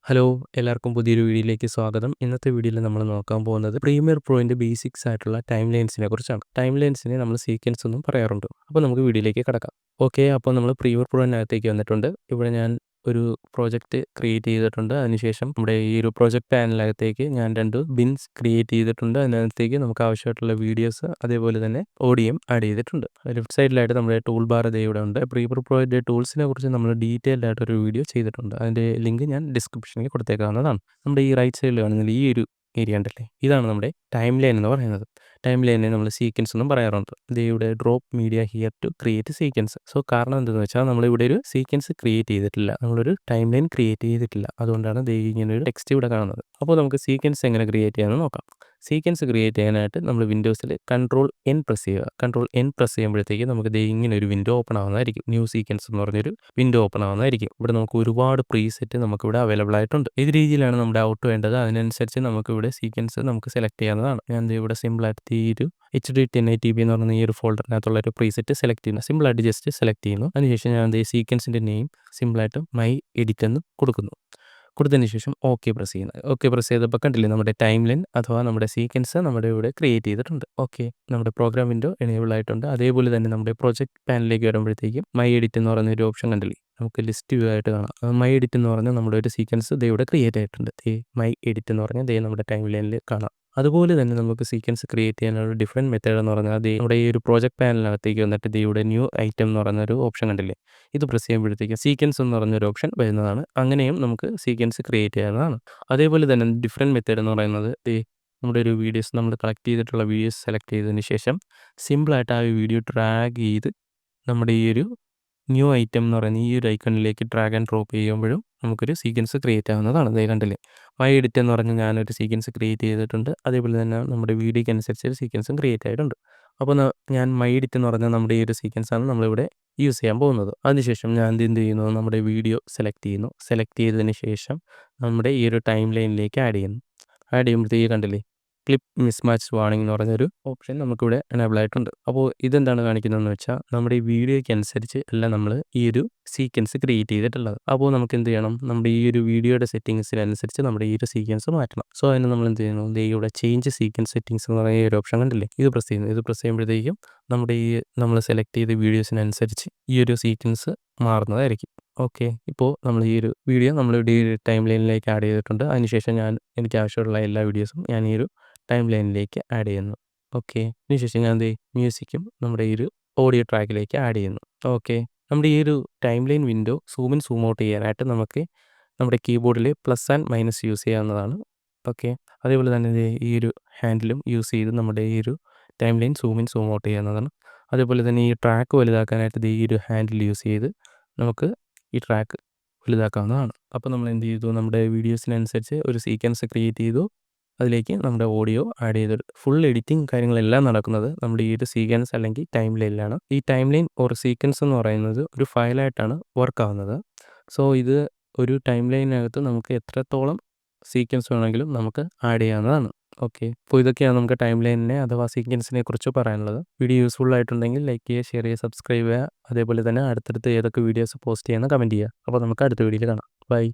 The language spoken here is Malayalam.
ഹലോ എല്ലാവർക്കും പുതിയൊരു വീഡിയോയിലേക്ക് സ്വാഗതം. ഇന്നത്തെ വീഡിയോയിൽ നമ്മൾ നോക്കാൻ പോകുന്നത് പ്രീമിയർ പ്രോയിൻ്റെ ബേസിക്സ് ആയിട്ടുള്ള ടൈം ലൈൻസിനെ കുറിച്ചാണ്. ടൈം ലൈൻസിനെ നമ്മൾ സീക്വൻസ് എന്നും പറയാറുണ്ട്. അപ്പോൾ നമുക്ക് വീഡിയോയിലേക്ക് കടക്കാം. ഓക്കെ, അപ്പോൾ നമ്മൾ പ്രീമിയർ പ്രോയിനകത്തേക്ക് വന്നിട്ടുണ്ട്. ഇവിടെ ഞാൻ ഒരു പ്രോജക്റ്റ് ക്രിയേറ്റ് ചെയ്തിട്ടുണ്ട്. അതിനുശേഷം നമ്മുടെ ഈ ഒരു പ്രോജക്റ്റ് പാനലിനകത്തേക്ക് ഞാൻ 2 ബിൻസ് ക്രിയേറ്റ് ചെയ്തിട്ടുണ്ട്. അതിനകത്തേക്ക് നമുക്ക് ആവശ്യമായിട്ടുള്ള വീഡിയോസ് അതേപോലെ തന്നെ ഓഡിയോയും ആഡ് ചെയ്തിട്ടുണ്ട്. ലെഫ്റ്റ് സൈഡിലായിട്ട് നമ്മുടെ ടൂൾ ബാർ ഇവിടെ ഉണ്ട്. പ്രീമിയർ പ്രോയുടെ ടൂൾസിനെ കുറിച്ച് നമ്മൾ ഡീറ്റെയിൽഡ് ആയിട്ടൊരു വീഡിയോ ചെയ്തിട്ടുണ്ട്. അതിൻ്റെ ലിങ്ക് ഞാൻ ഡിസ്ക്രിപ്ഷനിൽ കൊടുത്തേക്കാവുന്നതാണ്. നമ്മുടെ ഈ റൈറ്റ് സൈഡിൽ കാണുന്നത് ഈ ഒരു ഏരിയ ഉണ്ടല്ലേ, ഇതാണ് നമ്മുടെ ടൈം ലൈൻ എന്ന് പറയുന്നത്. ടൈം ലൈനിനെ നമ്മൾ സീക്വൻസ് എന്നും പറയാറുണ്ട്. ഇവിടെ drop media here to create sequence. So കാരണം എന്തെന്ന് വെച്ചാൽ നമ്മളിവിടെ ഒരു സീക്വൻസ് ക്രിയേറ്റ് ചെയ്തിട്ടില്ല, നമ്മളൊരു ടൈം ലൈൻ ക്രിയേറ്റ് ചെയ്തിട്ടില്ല. അതുകൊണ്ടാണ് ഇങ്ങനെ ഒരു ടെക്സ്റ്റ് ഇവിടെ കാണുന്നത്. അപ്പോൾ നമുക്ക് സീക്വൻസ് എങ്ങനെ ക്രിയേറ്റ് ചെയ്യാമെന്ന് നോക്കാം. സീക്വൻസ് ക്രിയേറ്റ് ചെയ്യാനായിട്ട് നമ്മൾ വിൻഡോസിൽ കൺട്രോൾ എൻ പ്രസ് ചെയ്യുക. കൺട്രോൾ എൻ പ്രസ് ചെയ്യുമ്പോഴത്തേക്ക് നമുക്ക് ഇങ്ങനെ ഒരു വിൻഡോ ഓപ്പൺ ആവുന്നതായിരിക്കും. ന്യൂ സീക്വൻസ് എന്ന് പറഞ്ഞൊരു വിൻഡോ ഓപ്പൺ ആവുന്നതായിരിക്കും. ഇവിടെ നമുക്ക് ഒരുപാട് പ്രീസെറ്റ് നമുക്കിവിടെ അവൈലബിൾ ആയിട്ടുണ്ട്. ഏത് രീതിയിലാണ് നമ്മുടെ ഔട്ട് വേണ്ടത് അതിനനുസരിച്ച് നമുക്കിവിടെ സീക്വൻസ് നമുക്ക് സെലക്ട് ചെയ്യാവുന്നതാണ്. ഞാൻ ഇവിടെ സിമ്പിളായിട്ട് ഈ ഒരു HD 1080p എന്ന് പറയുന്ന ഈ ഒരു ഫോൾഡറിനകത്തുള്ള ഒരു പ്രീസെറ്റ് സെലക്ട് ചെയ്യുന്നു. സിമ്പിളായിട്ട് ജസ്റ്റ് സെലക്ട് ചെയ്യുന്നു. അതിനുശേഷം ഞാൻ സീക്വൻസിൻ്റെ നെയിം സിമ്പിളായിട്ട് മൈ എഡിറ്റ് എന്ന് കൊടുക്കുന്നു. കൊടുത്തതിന് ശേഷം ഓക്കെ പ്രസ് ചെയ്യുന്നത്. ഓക്കെ പ്രസ് ചെയ്തപ്പോൾ കണ്ടില്ലേ, നമ്മുടെ ടൈം ലൈൻ അഥവാ നമ്മുടെ സീക്വൻസ് നമ്മുടെ ഇവിടെ ക്രിയേറ്റ് ചെയ്തിട്ടുണ്ട്. ഓക്കെ, നമ്മുടെ പ്രോഗ്രാം വിൻഡോ എനേബിൾ ആയിട്ടുണ്ട്. അതേപോലെ തന്നെ നമ്മുടെ പ്രൊജക്ട് പാനലിലേക്ക് വരുമ്പോഴത്തേക്കും മൈ എഡിറ്റ് എന്ന് പറയുന്ന ഒരു ഓപ്ഷൻ കണ്ടില്ലേ, നമുക്ക് ലിസ്റ്റ് വ്യൂ ആയിട്ട് കാണാം. മൈ എഡിറ്റ് എന്ന് പറഞ്ഞാൽ നമ്മുടെ ഒരു സീക്വൻസ് ഇവിടെ ക്രിയേറ്റ് ആയിട്ടുണ്ട്. മൈ എഡിറ്റ് എന്ന് പറഞ്ഞാൽ നമ്മുടെ ടൈം ലൈനിൽ കാണാം. അതുപോലെ തന്നെ നമുക്ക് സീക്വൻസ് ക്രിയേറ്റ് ചെയ്യാനുള്ള ഡിഫറെൻറ്റ് മെത്തേഡ് എന്ന് പറഞ്ഞാൽ നമ്മുടെ ഈ ഒരു പ്രോജക്റ്റ് പാനലിനകത്തേക്ക് വന്നിട്ട് ഇവിടെ ന്യൂ ഐറ്റം എന്ന് പറയുന്ന ഒരു ഓപ്ഷൻ കണ്ടില്ലേ, ഇത് പ്രസ് ചെയ്യുമ്പോഴത്തേക്കും സീക്വൻസ് എന്ന് പറഞ്ഞൊരു ഓപ്ഷൻ വരുന്നതാണ്. അങ്ങനെയും നമുക്ക് സീക്വൻസ് ക്രിയേറ്റ് ചെയ്യാവുന്നതാണ്. അതേപോലെ തന്നെ ഡിഫറെൻറ്റ് മെത്തേഡ് എന്ന് പറയുന്നത് നമ്മുടെ ഒരു വീഡിയോസ് നമ്മൾ കളക്ട് ചെയ്തിട്ടുള്ള വീഡിയോസ് സെലക്ട് ചെയ്തതിന് ശേഷം സിമ്പിളായിട്ട് ആ വീഡിയോ ഡ്രാഗ് ചെയ്ത് നമ്മുടെ ഈ ഒരു ന്യൂ ഐറ്റം എന്ന് പറയുന്ന ഈ ഒരു ഐക്കണിലേക്ക് ഡ്രാഗ് ആൻഡ് ഡ്രോപ്പ് ചെയ്യുമ്പോഴും നമുക്കൊരു സീക്വൻസ് ക്രിയേറ്റ് ആവുന്നതാണ്. കണ്ടില്ലേ, മൈ എഡിറ്റ് എന്ന് പറഞ്ഞ് ഞാനൊരു സീക്വൻസ് ക്രിയേറ്റ് ചെയ്തിട്ടുണ്ട്. അതേപോലെ തന്നെ നമ്മുടെ വീഡിയോയ്ക്ക് അനുസരിച്ച് ഒരു സീക്വൻസും ക്രിയേറ്റ് ആയിട്ടുണ്ട്. അപ്പോൾ ഞാൻ മൈ എഡിറ്റ് എന്ന് പറഞ്ഞാൽ നമ്മുടെ ഈ ഒരു സീക്വൻസാണ് നമ്മളിവിടെ യൂസ് ചെയ്യാൻ പോകുന്നത്. അതിനുശേഷം ഞാൻ എന്ത് ചെയ്യുന്നു, നമ്മുടെ വീഡിയോ സെലക്ട് ചെയ്യുന്നു. സെലക്ട് ചെയ്തതിന് ശേഷം നമ്മുടെ ഈ ഒരു ടൈം ലൈനിലേക്ക് ആഡ് ചെയ്യുന്നു. ആഡ് ചെയ്യുമ്പോഴത്തേക്ക് കണ്ടില്ലേ, ക്ലിപ്പ് മിസ്മാച്ച് വാർണിംഗ് എന്ന് പറഞ്ഞൊരു ഓപ്ഷൻ നമുക്കിവിടെ എനേബിൾ ആയിട്ടുണ്ട്. അപ്പോൾ ഇതെന്താണ് കാണിക്കുന്നതെന്ന് വെച്ചാൽ നമ്മുടെ ഈ വീഡിയോയ്ക്ക് അനുസരിച്ച് അല്ല നമ്മൾ ഈ ഒരു സീക്വൻസ് ക്രിയേറ്റ് ചെയ്തിട്ടുള്ളത്. അപ്പോൾ നമുക്ക് എന്ത് ചെയ്യണം, നമ്മുടെ ഈ ഒരു വീഡിയോയുടെ സെറ്റിങ്സിനനുസരിച്ച് നമ്മുടെ ഈ ഒരു സീക്വൻസ് മാറ്റണം. സോ അതിന് നമ്മൾ എന്ത് ചെയ്യുന്നു, ഇവിടെ ചേഞ്ച് സീക്വൻസ് സെറ്റിങ്സ് എന്ന് പറയുന്ന ഈ ഒരു ഓപ്ഷൻ കണ്ടില്ലേ, ഇത് പ്രസ് ചെയ്യുന്നു. ഇത് പ്രസ് ചെയ്യുമ്പോഴത്തേക്കും നമ്മുടെ ഈ നമ്മൾ സെലക്ട് ചെയ്ത വീഡിയോസിനനുസരിച്ച് ഈ ഒരു സീക്വൻസ് മാറുന്നതായിരിക്കും. ഓക്കെ, ഇപ്പോൾ നമ്മൾ ഈ ഒരു വീഡിയോ നമ്മളിവിടെ ഈ ടൈം ലൈനിലേക്ക് ആഡ് ചെയ്തിട്ടുണ്ട്. അതിനുശേഷം എനിക്ക് ആവശ്യമുള്ള എല്ലാ വീഡിയോസും ഞാൻ ഈ ഒരു ടൈം ലൈനിലേക്ക് ആഡ് ചെയ്യുന്നു. ഓക്കെ, അതിനുശേഷം ഞാൻ മ്യൂസിക്കും നമ്മുടെ ഈ ഒരു ഓഡിയോ ട്രാക്കിലേക്ക് ആഡ് ചെയ്യുന്നു. ഓക്കെ, നമ്മുടെ ഈ ഒരു time line window zoom in zoom out ചെയ്യാനായിട്ട് നമുക്ക് നമ്മുടെ കീബോർഡിൽ പ്ലസ് ആൻഡ് മൈനസ് യൂസ് ചെയ്യാവുന്നതാണ്. ഓക്കെ, അതേപോലെ തന്നെ ഈ ഒരു ഹാൻഡിലും യൂസ് ചെയ്ത് നമ്മുടെ ഈ ഒരു time line zoom in zoom out ചെയ്യാവുന്നതാണ്. അതേപോലെ തന്നെ ഈ ട്രാക്ക് വലുതാക്കാനായിട്ട് ഈ ഒരു ഹാൻഡിൽ യൂസ് ചെയ്ത് നമുക്ക് ഈ ട്രാക്ക് വലുതാക്കാവുന്നതാണ്. അപ്പോൾ നമ്മൾ എന്ത് ചെയ്തു, നമ്മുടെ വീഡിയോസിനനുസരിച്ച് ഒരു സീക്വൻസ് ക്രിയേറ്റ് ചെയ്തു. അതിലേക്ക് നമ്മുടെ ഓഡിയോ ആഡ് ചെയ്ത് ഫുൾ എഡിറ്റിംഗ് കാര്യങ്ങളെല്ലാം നടക്കുന്നത് നമ്മുടെ ഈ ഒരു സീക്വൻസ് അല്ലെങ്കിൽ ടൈം ലൈനിലാണ്. ഈ ടൈം ലൈൻ ഓർ സീക്വൻസ് എന്ന് പറയുന്നത് ഒരു ഫയലായിട്ടാണ് വർക്ക് ആവുന്നത്. സോ ഇത് ഒരു ടൈം ലൈനിനകത്ത് നമുക്ക് എത്രത്തോളം സീക്വൻസ് വേണമെങ്കിലും നമുക്ക് ആഡ് ചെയ്യാവുന്നതാണ്. ഓക്കെ, അപ്പോൾ ഇതൊക്കെയാണ് നമുക്ക് ടൈം ലൈനിനെ അഥവാ സീക്വൻസിനെ കുറിച്ച് പറയാനുള്ളത്. വീഡിയോ യൂസ്ഫുൾ ആയിട്ടുണ്ടെങ്കിൽ ലൈക്ക് ചെയ്യുക, ഷെയർ ചെയ്യുക, സബ്സ്ക്രൈബ് ചെയ്യുക. അതേപോലെ തന്നെ അടുത്തടുത്ത് ഏതൊക്കെ വീഡിയോസ് പോസ്റ്റ് ചെയ്യുന്ന കമൻറ്റ് ചെയ്യുക. അപ്പോൾ നമുക്ക് അടുത്ത വീഡിയോയിൽ കാണാം. ബൈ.